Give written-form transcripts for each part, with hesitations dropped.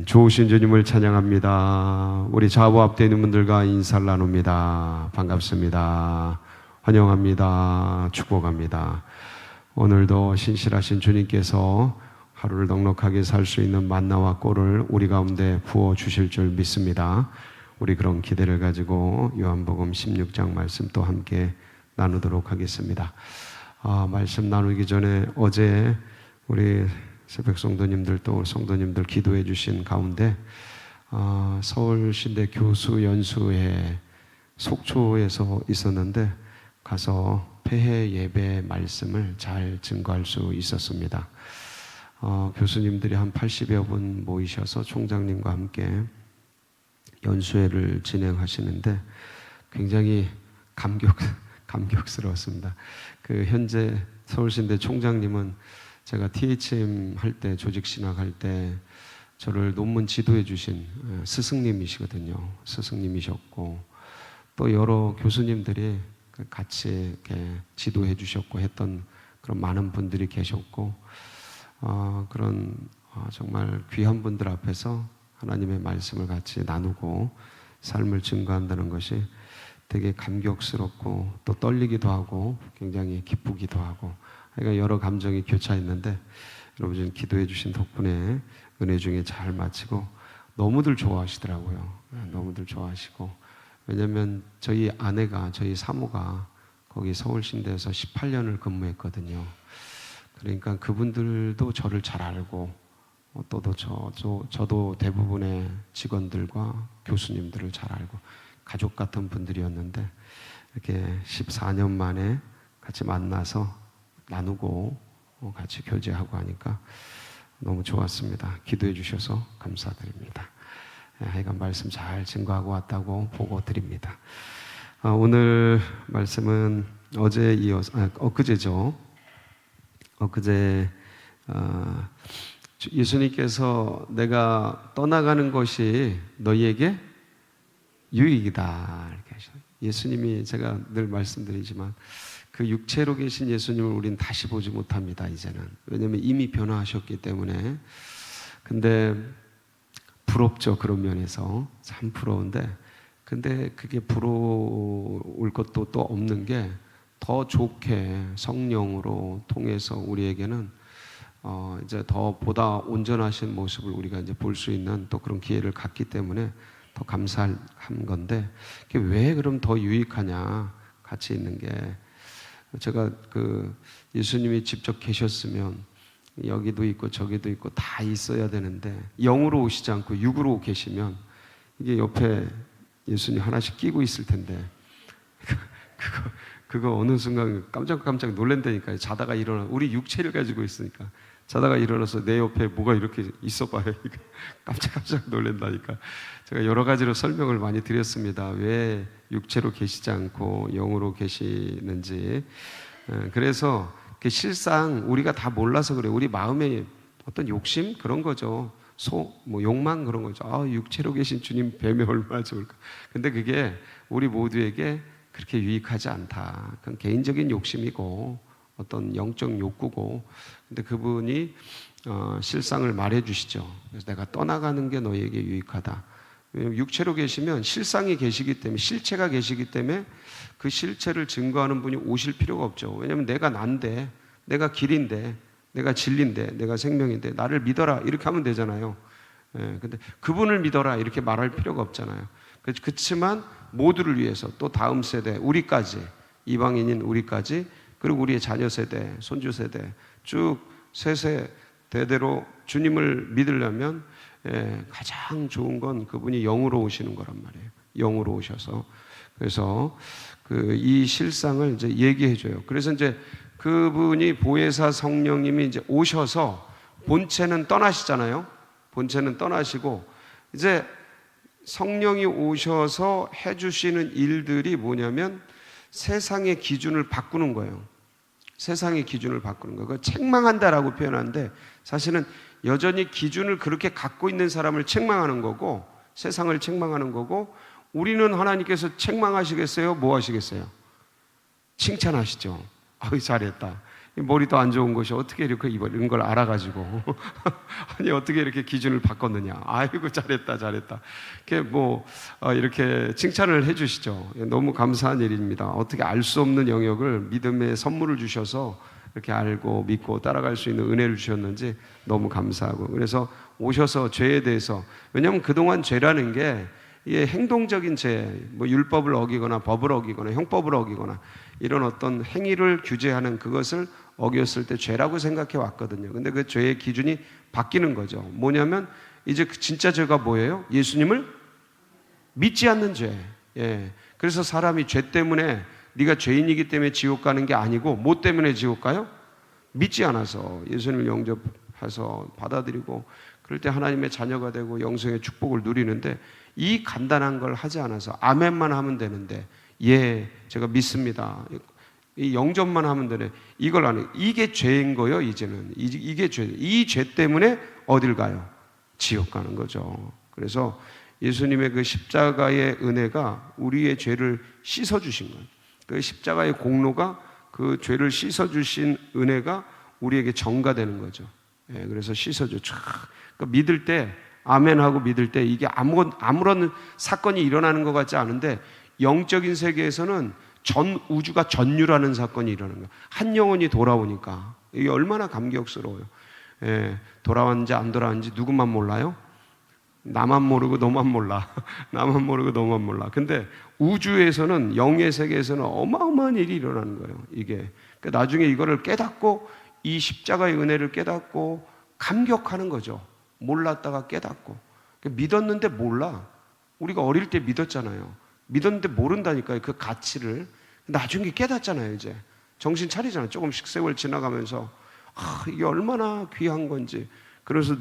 좋으신 주님을 찬양합니다. 우리 좌우 앞에 있는 분들과 인사를 나눕니다. 반갑습니다. 환영합니다. 축복합니다. 오늘도 신실하신 주님께서 하루를 넉넉하게 살 수 있는 만나와 꼴을 우리 가운데 부어 주실 줄 믿습니다. 우리 그런 기대를 가지고 요한복음 16장 말씀 또 함께 나누도록 하겠습니다. 말씀 나누기 전에 어제 우리 새벽 성도님들 또 성도님들 기도해 주신 가운데 서울신대 교수 연수회 속초에서 있었는데 가서 폐회 예배 말씀을 잘 증거할 수 있었습니다. 교수님들이 한 80여 분 모이셔서 총장님과 함께 연수회를 진행하시는데 굉장히 감격스러웠습니다. 그 현재 서울신대 총장님은 제가 THM 할 때, 조직 신학할 때 저를 논문 지도해 주신 스승님이시거든요. 스승님이셨고 또 여러 교수님들이 같이 이렇게 지도해 주셨고 했던 그런 많은 분들이 계셨고 그런 정말 귀한 분들 앞에서 하나님의 말씀을 같이 나누고 삶을 증거한다는 것이 되게 감격스럽고 또 떨리기도 하고 굉장히 기쁘기도 하고 그러니까 여러 감정이 교차했는데 여러분 기도해 주신 덕분에 은혜 중에 잘 마치고 너무들 좋아하시더라고요. 너무들 좋아하시고 왜냐하면 저희 아내가 저희 사모가 거기 서울신대에서 18년을 근무했거든요. 그러니까 그분들도 저를 잘 알고 저도 대부분의 직원들과 교수님들을 잘 알고 가족 같은 분들이었는데 이렇게 14년 만에 같이 만나서 나누고 같이 교제하고 하니까 너무 좋았습니다. 기도해 주셔서 감사드립니다. 하여간 말씀 잘 증거하고 왔다고 보고 드립니다. 오늘 말씀은 어제 이어서 엊그제죠. 엊그제 예수님께서 내가 떠나가는 것이 너희에게 유익이다 이렇게 하셔요. 예수님이 제가 늘 말씀드리지만 그 육체로 계신 예수님을 우린 다시 보지 못합니다. 이제는 왜냐하면 이미 변화하셨기 때문에. 근데 부럽죠. 그런 면에서 참 부러운데 근데 그게 부러울 것도 또 없는 게 더 좋게 성령으로 통해서 우리에게는 이제 더 보다 온전하신 모습을 우리가 이제 볼 수 있는 또 그런 기회를 갖기 때문에 더 감사한 건데 그게 왜 그럼 더 유익하냐 같이 있는 게 제가 그 예수님이 직접 계셨으면 여기도 있고 저기도 있고 다 있어야 되는데 영으로 오시지 않고 육으로 계시면 이게 옆에 예수님 하나씩 끼고 있을 텐데 그거 어느 순간 깜짝 놀란다니까요. 자다가 일어나 우리 육체를 가지고 있으니까 자다가 일어나서 내 옆에 뭐가 이렇게 있어 봐요. 깜짝 놀란다니까. 제가 여러 가지로 설명을 많이 드렸습니다. 왜 육체로 계시지 않고 영으로 계시는지. 그래서 실상 우리가 다 몰라서 그래요. 우리 마음에 어떤 욕심 그런 거죠. 욕망 그런 거죠. 육체로 계신 주님 뵈면 얼마나 좋을까. 근데 그게 우리 모두에게 그렇게 유익하지 않다. 그건 개인적인 욕심이고 어떤 영적 욕구고 근데 그분이 실상을 말해 주시죠. 그래서 내가 떠나가는 게 너희에게 유익하다. 왜냐하면 육체로 계시면 실상이 계시기 때문에 실체가 계시기 때문에 그 실체를 증거하는 분이 오실 필요가 없죠. 왜냐하면 내가 난데 내가 길인데 내가 진리인데 내가 생명인데 나를 믿어라 이렇게 하면 되잖아요. 근데 그분을 믿어라 이렇게 말할 필요가 없잖아요. 그렇지만 모두를 위해서 또 다음 세대 우리까지 이방인인 우리까지 그리고 우리의 자녀 세대 손주 세대 쭉 세세 대대로 주님을 믿으려면 가장 좋은 건 그분이 영으로 오시는 거란 말이에요. 영으로 오셔서 그래서 이 실상을 이제 얘기해 줘요. 그래서 이제 그분이 보혜사 성령님이 이제 오셔서 본체는 떠나시잖아요. 본체는 떠나시고 이제 성령이 오셔서 해주시는 일들이 뭐냐면 세상의 기준을 바꾸는 거예요. 세상의 기준을 바꾸는 거예요. 그걸 책망한다라고 표현하는데 사실은 여전히 기준을 그렇게 갖고 있는 사람을 책망하는 거고 세상을 책망하는 거고 우리는 하나님께서 책망하시겠어요? 뭐 하시겠어요? 칭찬하시죠. 잘했다. 머리도 안 좋은 것이 어떻게 이렇게 이런 걸 알아가지고 아니 어떻게 이렇게 기준을 바꿨느냐. 아이고 잘했다 잘했다. 이렇게 칭찬을 해주시죠. 너무 감사한 일입니다. 어떻게 알 수 없는 영역을 믿음의 선물을 주셔서 이렇게 알고 믿고 따라갈 수 있는 은혜를 주셨는지 너무 감사하고, 그래서 오셔서 죄에 대해서, 왜냐하면 그동안 죄라는 게 이게 행동적인 죄, 율법을 어기거나 법을 어기거나 형법을 어기거나 이런 어떤 행위를 규제하는 그것을 어겼을 때 죄라고 생각해 왔거든요. 근데 그 죄의 기준이 바뀌는 거죠. 뭐냐면 이제 진짜 죄가 뭐예요? 예수님을 믿지 않는 죄. 그래서 사람이 죄 때문에, 네가 죄인이기 때문에 지옥 가는 게 아니고 뭐 때문에 지옥 가요? 믿지 않아서 예수님을 영접해서 받아들이고 그럴 때 하나님의 자녀가 되고 영생의 축복을 누리는데, 이 간단한 걸 하지 않아서 아멘만 하면 되는데, 제가 믿습니다, 이 영접만 하면 되네, 이걸 안 해. 이게 죄인 거예요. 이제는 이게 죄. 이 죄 때문에 어딜 가요? 지옥 가는 거죠. 그래서 예수님의 그 십자가의 은혜가 우리의 죄를 씻어주신 거예요. 그 십자가의 공로가, 그 죄를 씻어주신 은혜가 우리에게 전가되는 거죠. 그래서 씻어줘. 그러니까 믿을 때, 아멘하고 믿을 때 이게 아무런 사건이 일어나는 것 같지 않은데, 영적인 세계에서는 전 우주가 전율하는 사건이 일어나는 거예요. 한 영혼이 돌아오니까 이게 얼마나 감격스러워요. 돌아왔는지 안 돌아왔는지 누구만 몰라요? 나만 모르고 너만 몰라. 나만 모르고 너만 몰라. 근데 우주에서는, 영의 세계에서는 어마어마한 일이 일어나는 거예요. 이게 그러니까 나중에 이거를 깨닫고, 이 십자가의 은혜를 깨닫고 감격하는 거죠. 몰랐다가 깨닫고. 믿었는데 몰라. 우리가 어릴 때 믿었잖아요. 믿었는데 모른다니까요. 그 가치를. 나중에 깨닫잖아요. 이제 정신 차리잖아요. 조금씩 세월 지나가면서 이게 얼마나 귀한 건지. 그래서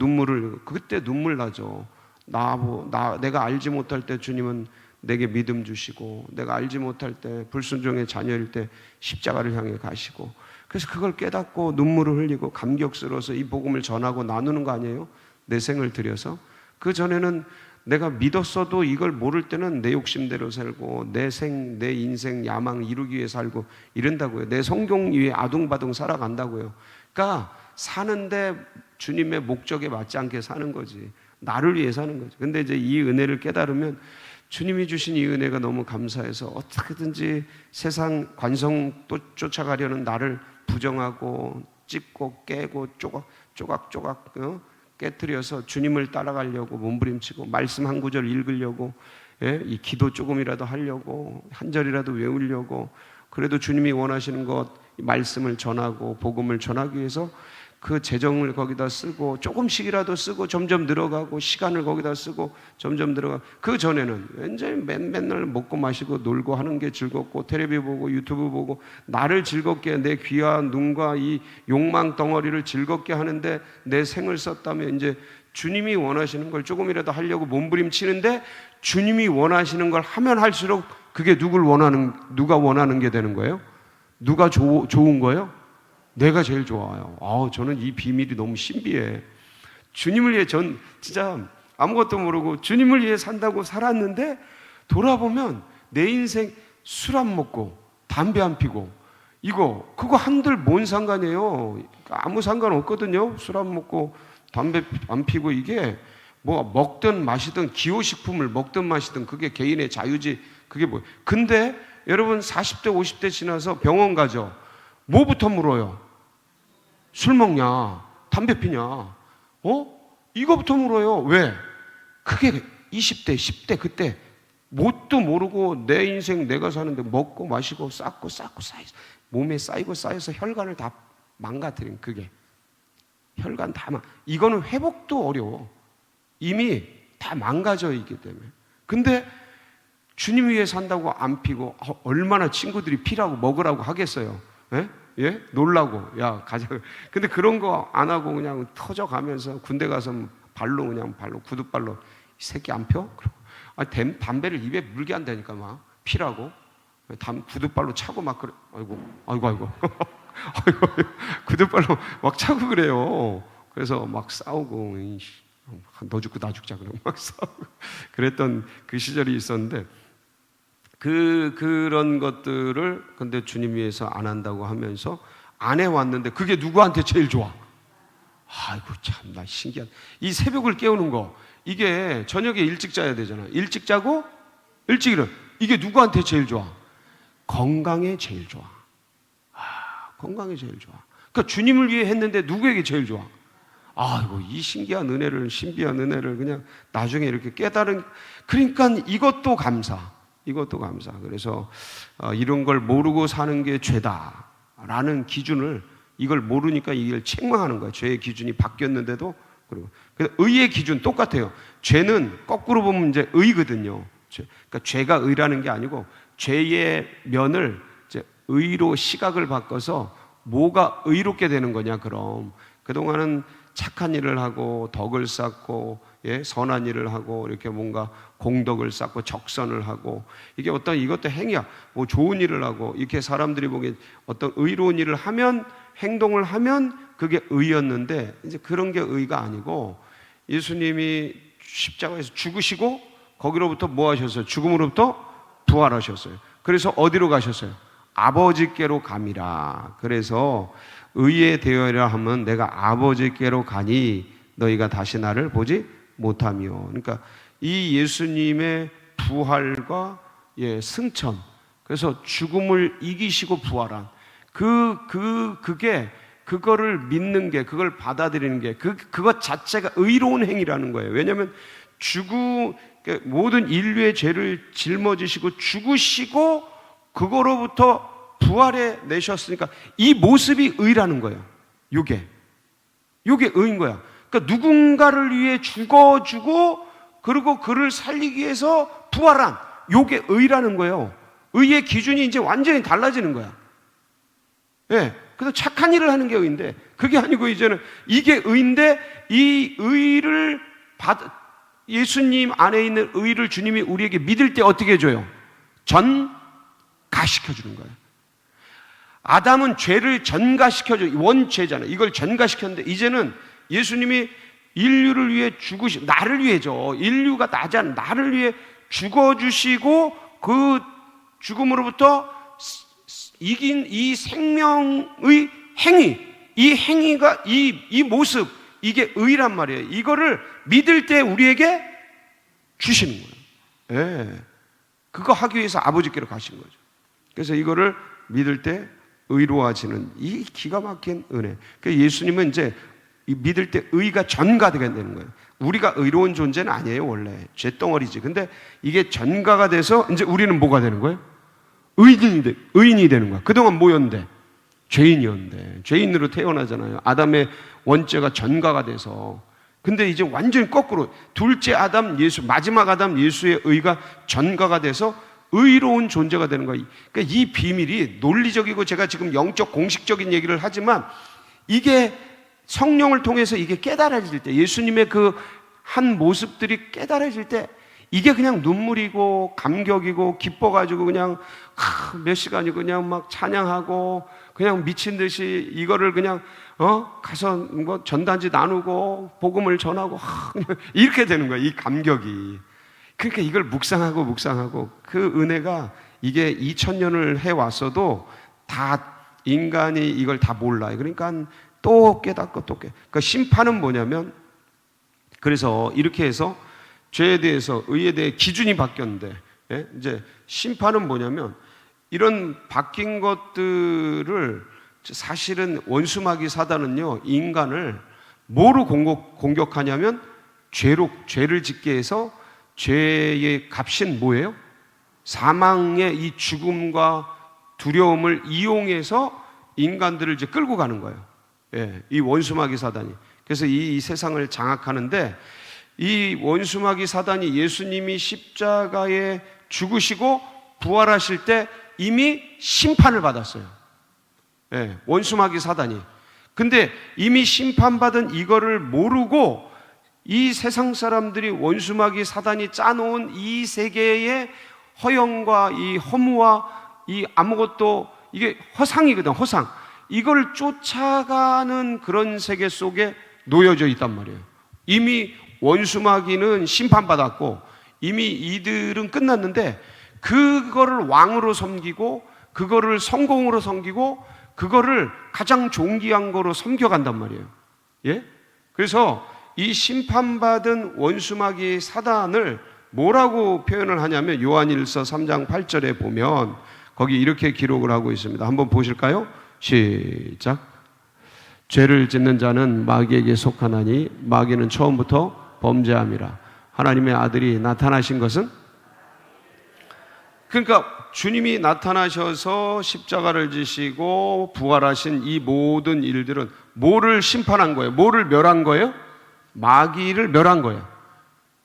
그때 눈물 나죠. 내가 알지 못할 때 주님은 내게 믿음 주시고, 내가 알지 못할 때 불순종의 자녀일 때 십자가를 향해 가시고, 그래서 그걸 깨닫고 눈물을 흘리고 감격스러워서 이 복음을 전하고 나누는 거 아니에요? 내 생을 들여서. 그 전에는 내가 믿었어도 이걸 모를 때는 내 욕심대로 살고 내 인생 야망 이루기 위해 살고 이런다고요. 내 성경 위에 아둥바둥 살아간다고요. 그러니까 사는데 주님의 목적에 맞지 않게 사는 거지. 나를 위해 사는 거죠. 근데 이제 이 은혜를 깨달으면, 주님이 주신 이 은혜가 너무 감사해서 어떻게든지 세상 관성 또 쫓아가려는 나를 부정하고 찝고 깨고 조각조각 깨트려서 주님을 따라가려고 몸부림치고, 말씀 한 구절 읽으려고, 이 기도 조금이라도 하려고, 한 절이라도 외우려고, 그래도 주님이 원하시는 것, 말씀을 전하고 복음을 전하기 위해서 그 재정을 거기다 쓰고, 조금씩이라도 쓰고 점점 늘어가고, 시간을 거기다 쓰고 점점 늘어가고. 그 전에는 완전히 맨날 먹고 마시고 놀고 하는 게 즐겁고, 텔레비 보고 유튜브 보고 나를 즐겁게, 내 귀와 눈과 이 욕망 덩어리를 즐겁게 하는데 내 생을 썼다면, 이제 주님이 원하시는 걸 조금이라도 하려고 몸부림치는데, 주님이 원하시는 걸 하면 할수록 그게 누가 원하는 게 되는 거예요? 누가 좋은 거예요? 내가 제일 좋아요. 저는 이 비밀이 너무 신비해. 주님을 위해, 전 진짜 아무것도 모르고 주님을 위해 산다고 살았는데, 돌아보면 내 인생 술 안 먹고 담배 안 피고, 그거 한들 뭔 상관이에요? 아무 상관 없거든요. 술 안 먹고 담배 안 피고. 이게 뭐 먹든 마시든, 기호식품을 먹든 마시든 그게 개인의 자유지. 그게 뭐예요? 근데 여러분 40대 50대 지나서 병원 가죠. 뭐부터 물어요? 술 먹냐? 담배 피냐? 이거부터 물어요. 왜? 그게 20대, 10대 그때 뭣도 모르고 내 인생 내가 사는데 먹고 마시고 쌓고 쌓여서 몸에 쌓여서 혈관을 다 망가뜨린, 그게 혈관 이거는 회복도 어려워. 이미 다 망가져 있기 때문에. 근데 주님 위해 산다고 안 피고, 얼마나 친구들이 피라고 먹으라고 하겠어요? 놀라고, 가자. 근데 그런 거 안 하고 그냥 터져가면서 군대 가서 그냥 구두발로, 이 새끼 안 펴? 담배를 입에 물게 한다니까, 막 피라고. 구두발로 차고 막 그래. 아이고. 구두발로 막 차고 그래요. 그래서 막 싸우고, 너 죽고 나 죽자 그러고 막 싸우고 그랬던 그 시절이 있었는데, 그런 것들을 근데 주님 위해서 안 한다고 하면서 안 해왔는데 그게 누구한테 제일 좋아? 아이고 참 나 신기한. 이 새벽을 깨우는 거, 이게 저녁에 일찍 자야 되잖아. 일찍 자고 일찍 일어나. 이게 누구한테 제일 좋아? 건강에 제일 좋아. 건강에 제일 좋아. 그러니까 주님을 위해 했는데 누구에게 제일 좋아? 아이고 이 신기한 은혜를, 신비한 은혜를 그냥 나중에 이렇게 깨달은. 그러니까 이것도 감사. 이것도 감사. 그래서 이런 걸 모르고 사는 게 죄다라는 기준을, 이걸 모르니까 이걸 책망하는 거예요. 죄의 기준이 바뀌었는데도. 그리고 의의 기준 똑같아요. 죄는 거꾸로 보면 이제 의거든요. 그러니까 죄가 의라는 게 아니고 죄의 면을 이제 의로 시각을 바꿔서 뭐가 의롭게 되는 거냐. 그럼 그동안은 착한 일을 하고 덕을 쌓고, 예, 선한 일을 하고 이렇게 뭔가 공덕을 쌓고 적선을 하고, 이게 어떤 이것도 행위야. 뭐 좋은 일을 하고 이렇게 사람들이 보기에 어떤 의로운 일을 하면, 행동을 하면 그게 의였는데, 이제 그런 게 의가 아니고 예수님이 십자가에서 죽으시고 거기로부터 뭐 하셨어요? 죽음으로부터 부활하셨어요. 그래서 어디로 가셨어요? 아버지께로 감이라. 그래서 의에 되어야 하면 내가 아버지께로 가니 너희가 다시 나를 보지 못하며. 그러니까 이 예수님의 부활과, 예, 승천, 그래서 죽음을 이기시고 부활한 그게, 그거를 믿는 게, 그걸 받아들이는 게, 그것 자체가 의로운 행위라는 거예요. 왜냐하면 모든 인류의 죄를 짊어지시고 죽으시고 그거로부터 부활해 내셨으니까 이 모습이 의라는 거예요. 요게 의인 거야. 그러니까 누군가를 위해 죽어주고 그리고 그를 살리기 위해서 부활한, 요게 의라는 거예요. 의의 기준이 이제 완전히 달라지는 거야. 예. 그래서 착한 일을 하는 게 의인데, 그게 아니고 이제는 이게 의인데, 이 의를 예수님 안에 있는 의를 주님이 우리에게 믿을 때 어떻게 해줘요? 전가시켜주는 거예요. 아담은 죄를 전가시켜줘. 원죄잖아요. 이걸 전가시켰는데, 이제는 예수님이 인류를 위해 나를 위해죠. 인류가 나지 않은 나를 위해 죽어주시고 그 죽음으로부터 이긴 이 생명의 행위, 이 행위가, 이 모습, 이게 의란 말이에요. 이거를 믿을 때 우리에게 주시는 거예요. 예. 그거 하기 위해서 아버지께로 가신 거죠. 그래서 이거를 믿을 때 의로워지는 이 기가 막힌 은혜. 그래서 예수님은 이제 믿을 때 의가 전가되게 되는 거예요. 우리가 의로운 존재는 아니에요, 원래. 죄덩어리지. 근데 이게 전가가 돼서 이제 우리는 뭐가 되는 거예요? 의인이 되는 거야. 그동안 뭐였는데? 죄인이었는데. 죄인으로 태어나잖아요. 아담의 원죄가 전가가 돼서. 근데 이제 완전히 거꾸로, 둘째 아담 예수, 마지막 아담 예수의 의가 전가가 돼서 의로운 존재가 되는 거예요. 그러니까 이 비밀이 논리적이고, 제가 지금 영적 공식적인 얘기를 하지만 이게 성령을 통해서 이게 깨달아질 때, 예수님의 그 한 모습들이 깨달아질 때, 이게 그냥 눈물이고 감격이고 기뻐가지고 그냥 몇 시간이고 그냥 막 찬양하고 그냥 미친 듯이 이거를 그냥 가서 뭐 전단지 나누고 복음을 전하고 그냥 이렇게 되는 거야. 이 감격이. 그러니까 이걸 묵상하고 그 은혜가, 이게 2000년을 해왔어도 다 인간이 이걸 다 몰라요. 그러니까 또 깨닫고 또 그러니까 심판은 뭐냐면, 그래서 이렇게 해서 죄에 대해서, 의에 대해 기준이 바뀌었는데, 예? 이제 심판은 뭐냐면, 이런 바뀐 것들을 사실은 원수마귀 사단은요, 인간을 뭐로 공격하냐면 죄를 짓게 해서, 죄의 값인 뭐예요? 사망의 이 죽음과 두려움을 이용해서 인간들을 이제 끌고 가는 거예요. 예, 이 원수마귀 사단이. 그래서 이 세상을 장악하는데, 이 원수마귀 사단이 예수님이 십자가에 죽으시고 부활하실 때 이미 심판을 받았어요. 예, 원수마귀 사단이. 근데 이미 심판받은 이거를 모르고 이 세상 사람들이 원수마귀 사단이 짜놓은 이 세계의 허영과 이 허무와 이 아무것도, 이게 허상이거든, 허상. 이걸 쫓아가는 그런 세계 속에 놓여져 있단 말이에요. 이미 원수마귀는 심판받았고 이미 이들은 끝났는데, 그거를 왕으로 섬기고 그거를 성공으로 섬기고 그거를 가장 존귀한 거로 섬겨간단 말이에요. 예? 그래서 이 심판받은 원수마귀 사단을 뭐라고 표현을 하냐면 요한일서 3장 8절에 보면 거기 이렇게 기록을 하고 있습니다. 한번 보실까요? 시작. 죄를 짓는 자는 마귀에게 속하나니 마귀는 처음부터 범죄함이라. 하나님의 아들이 나타나신 것은, 그러니까 주님이 나타나셔서 십자가를 지시고 부활하신 이 모든 일들은 뭐를 심판한 거예요? 뭐를 멸한 거예요? 마귀를 멸한 거예요.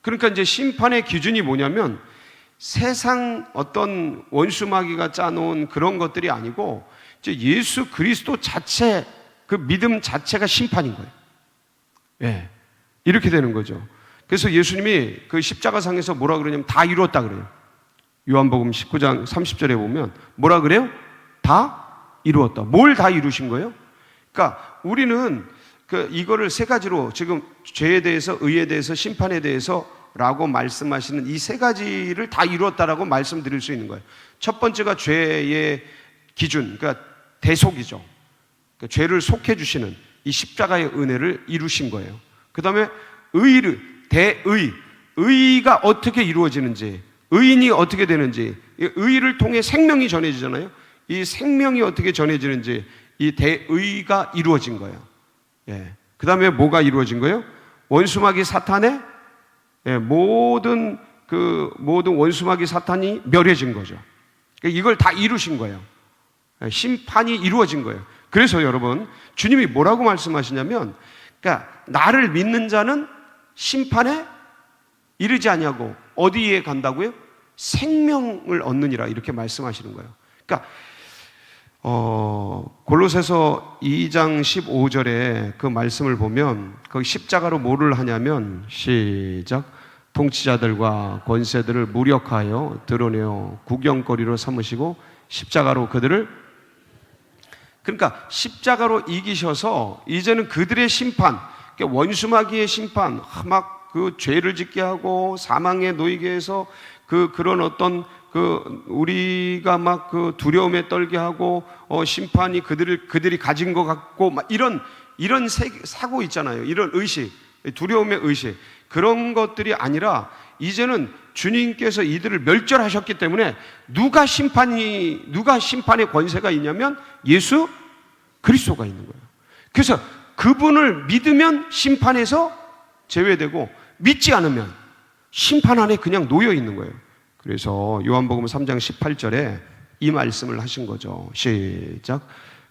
그러니까 이제 심판의 기준이 뭐냐면 세상 어떤 원수 마귀가 짜놓은 그런 것들이 아니고 이제 예수 그리스도 자체, 그 믿음 자체가 심판인 거예요. 예, 이렇게 되는 거죠. 그래서 예수님이 그 십자가상에서 뭐라 그러냐면 다 이루었다 그래요. 요한복음 19장 30절에 보면 뭐라 그래요? 다 이루었다. 뭘 다 이루신 거예요? 그러니까 우리는 이거를 세 가지로 지금 죄에 대해서, 의에 대해서, 심판에 대해서 라고 말씀하시는 이 세 가지를 다 이루었다라고 말씀드릴 수 있는 거예요. 첫 번째가 죄의 기준, 그러니까 대속이죠. 그러니까 죄를 속해 주시는 이 십자가의 은혜를 이루신 거예요. 그 다음에 의가 어떻게 이루어지는지, 의인이 어떻게 되는지, 의를 통해 생명이 전해지잖아요. 이 생명이 어떻게 전해지는지 이 대의가 이루어진 거예요. 예. 그 다음에 뭐가 이루어진 거예요? 원수마귀 사탄의 모든 원수마귀 사탄이 멸해진 거죠. 이걸 다 이루신 거예요. 심판이 이루어진 거예요. 그래서 여러분, 주님이 뭐라고 말씀하시냐면, 그러니까 나를 믿는 자는 심판에 이르지 아니하고 어디에 간다고요? 생명을 얻느니라, 이렇게 말씀하시는 거예요. 그러니까 골로새서 2장 15절에 그 말씀을 보면 거기 십자가로 뭐를 하냐면, 시작. 통치자들과 권세들을 무력하여 드러내어 구경거리로 삼으시고 십자가로 그들을, 그러니까 십자가로 이기셔서 이제는 그들의 심판, 그러니까 원수마귀의 심판, 막 그 죄를 짓게 하고 사망에 놓이게 해서 그런 어떤 우리가 막 그 두려움에 떨게 하고 심판이 그들이 가진 것 같고 막 이런 사고 있잖아요. 이런 의식, 두려움의 의식, 그런 것들이 아니라 이제는 주님께서 이들을 멸절하셨기 때문에 누가 심판의 권세가 있냐면 예수 그리스도가 있는 거예요. 그래서 그분을 믿으면 심판에서 제외되고 믿지 않으면 심판 안에 그냥 놓여 있는 거예요. 그래서 요한복음 3장 18절에 이 말씀을 하신 거죠. 시작.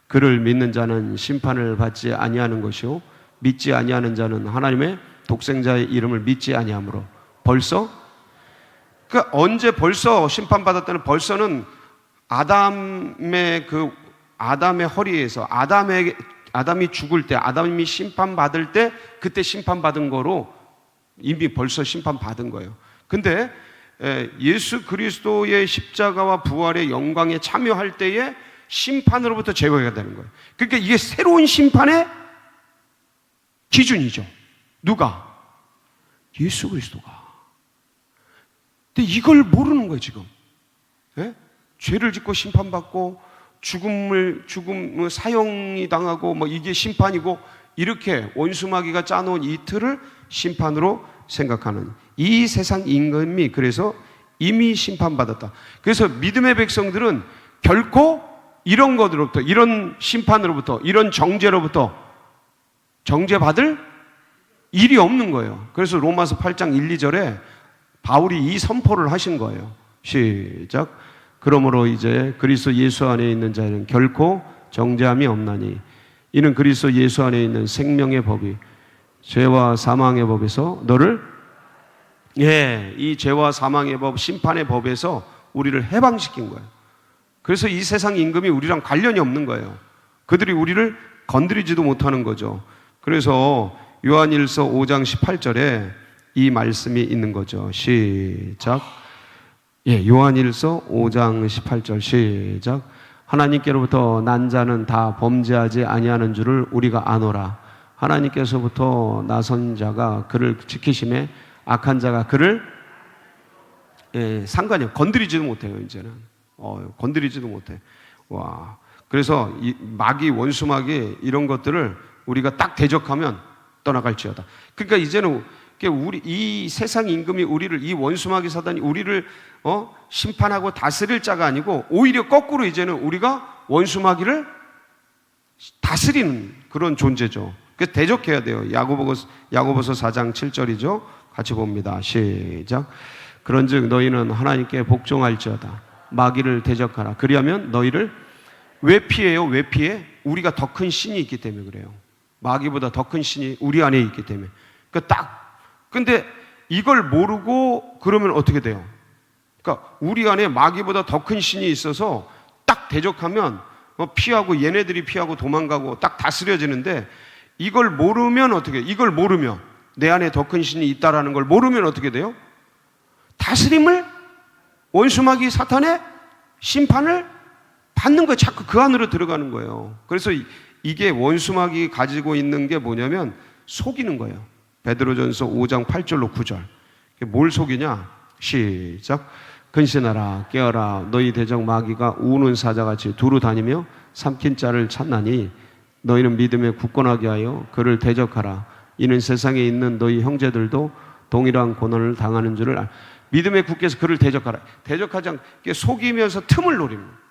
그를 믿는 자는 심판을 받지 아니하는 것이요 믿지 아니하는 자는 하나님의 독생자의 이름을 믿지 아니하므로 벌써, 그러니까 언제 벌써 심판받았다는, 벌써는 아담의 허리에서 아담이 죽을 때, 아담이 심판받을 때 그때 심판받은 거로 이미 벌써 심판받은 거예요. 근데 예수 그리스도의 십자가와 부활의 영광에 참여할 때에 심판으로부터 제거가 되는 거예요. 그러니까 이게 새로운 심판의 기준이죠. 누가? 예수 그리스도가. 근데 이걸 모르는 거예요, 지금. 예? 죄를 짓고 심판받고 죽음을 사형이 당하고 뭐 이게 심판이고, 이렇게 원수마귀가 짜놓은 이 틀을 심판으로 생각하는 이 세상 임금이 그래서 이미 심판받았다. 그래서 믿음의 백성들은 결코 이런 것으로부터, 이런 심판으로부터, 이런 정죄로부터 정죄받을 일이 없는 거예요. 그래서 로마서 8장 1, 2절에 바울이 이 선포를 하신 거예요. 시작. 그러므로 이제 그리스도 예수 안에 있는 자는 결코 정죄함이 없나니 이는 그리스도 예수 안에 있는 생명의 법이 죄와 사망의 법에서 너를, 이 죄와 사망의 법, 심판의 법에서 우리를 해방시킨 거예요. 그래서 이 세상 임금이 우리랑 관련이 없는 거예요. 그들이 우리를 건드리지도 못하는 거죠. 그래서 요한일서 5장 18절에 이 말씀이 있는 거죠. 시작. 요한일서 5장 18절 시작. 하나님께로부터 난 자는 다 범죄하지 아니하는 줄을 우리가 아노라. 하나님께서부터 나선 자가 그를 지키심에 악한 자가 그를 상관이 건드리지도 못해요. 이제는 건드리지도 못해. 와, 그래서 이 마귀, 원수마귀 이런 것들을 우리가 딱 대적하면 떠나갈지어다. 그러니까 이제는 우리 이 세상 임금이 우리를, 이 원수마귀 사단이 우리를 심판하고 다스릴 자가 아니고 오히려 거꾸로 이제는 우리가 원수마귀를 다스리는 그런 존재죠. 그래서 대적해야 돼요. 야고보서 4장 7절이죠. 같이 봅니다. 시작. 그런즉 너희는 하나님께 복종할지어다. 마귀를 대적하라. 그리하면 너희를 왜 피해요? 왜 피해? 우리가 더 큰 신이 있기 때문에 그래요. 마귀보다 더 큰 신이 우리 안에 있기 때문에. 근데 이걸 모르고 그러면 어떻게 돼요? 그러니까 우리 안에 마귀보다 더 큰 신이 있어서 딱 대적하면 피하고, 얘네들이 피하고 도망가고 딱 다스려지는데, 이걸 모르면 어떻게 해요? 이걸 모르면, 내 안에 더 큰 신이 있다라는 걸 모르면 어떻게 돼요? 다스림을, 원수마귀 사탄의 심판을 받는 거예요. 자꾸 그 안으로 들어가는 거예요. 그래서 이게 원수마귀 가지고 있는 게 뭐냐면 속이는 거예요. 베드로전서 5장 8절로 9절. 뭘 속이냐? 시작. 근신하라, 깨어라. 너희 대적 마귀가 우는 사자같이 두루 다니며 삼킨 자를 찾나니 너희는 믿음에 굳건하게 하여 그를 대적하라. 이는 세상에 있는 너희 형제들도 동일한 고난을 당하는 줄을 알라. 믿음에 굳게 해서 그를 대적하라. 대적하지 않게 속이면서 틈을 노립니다.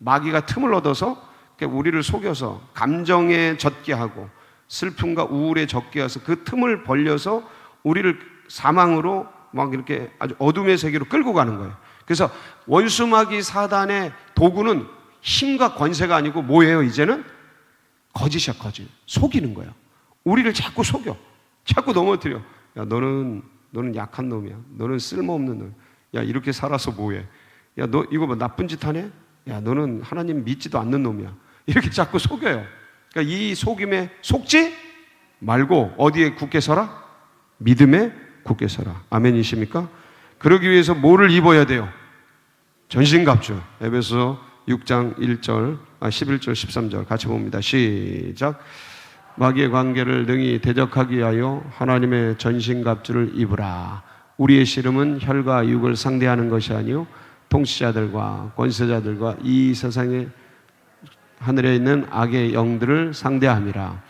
마귀가 틈을 얻어서 우리를 속여서 감정에 젖게 하고 슬픔과 우울에 젖게 해서 그 틈을 벌려서 우리를 사망으로 막 이렇게 아주 어둠의 세계로 끌고 가는 거예요. 그래서 원수마귀 사단의 도구는 힘과 권세가 아니고 뭐예요? 이제는 거짓이야, 거짓. 속이는 거예요. 우리를 자꾸 속여, 자꾸 넘어뜨려. 야, 너는 약한 놈이야. 너는 쓸모없는 놈. 야, 이렇게 살아서 뭐해? 야, 너 이거 뭐 나쁜 짓 하네? 야, 너는 하나님 믿지도 않는 놈이야. 이렇게 자꾸 속여요. 그러니까 이 속임에 속지 말고 어디에 굳게 서라? 믿음에 굳게 서라. 아멘이십니까? 그러기 위해서 뭐를 입어야 돼요? 전신갑주. 에베소 6장 11절 13절 같이 봅니다. 시작. 마귀의 관계를 능히 대적하기 위하여 하나님의 전신갑주를 입으라. 우리의 씨름은 혈과 육을 상대하는 것이 아니요 통치자들과 권세자들과 이 세상의 하늘에 있는 악의 영들을 상대함이라.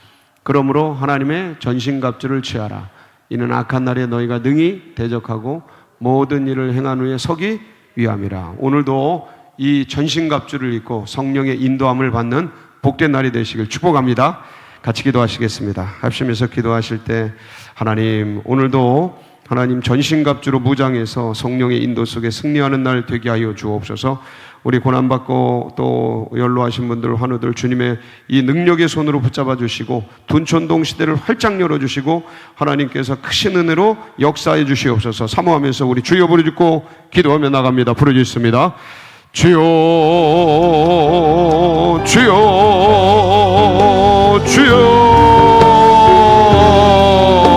그러므로 하나님의 전신갑주를 취하라. 이는 악한 날에 너희가 능히 대적하고 모든 일을 행한 후에 서기 위함이라. 오늘도 이 전신갑주를 입고 성령의 인도함을 받는 복된 날이 되시길 축복합니다. 같이 기도하시겠습니다. 합심해서 기도하실 때 하나님, 오늘도 하나님 전신갑주로 무장해서 성령의 인도 속에 승리하는 날 되게 하여 주옵소서. 우리 고난받고 또 연로하신 분들, 환우들 주님의 이 능력의 손으로 붙잡아 주시고 둔촌동 시대를 활짝 열어주시고 하나님께서 크신 은혜로 역사해 주시옵소서. 사모하면서 우리 주여 부르짖고 기도하며 나갑니다. 부르짖습니다. 주여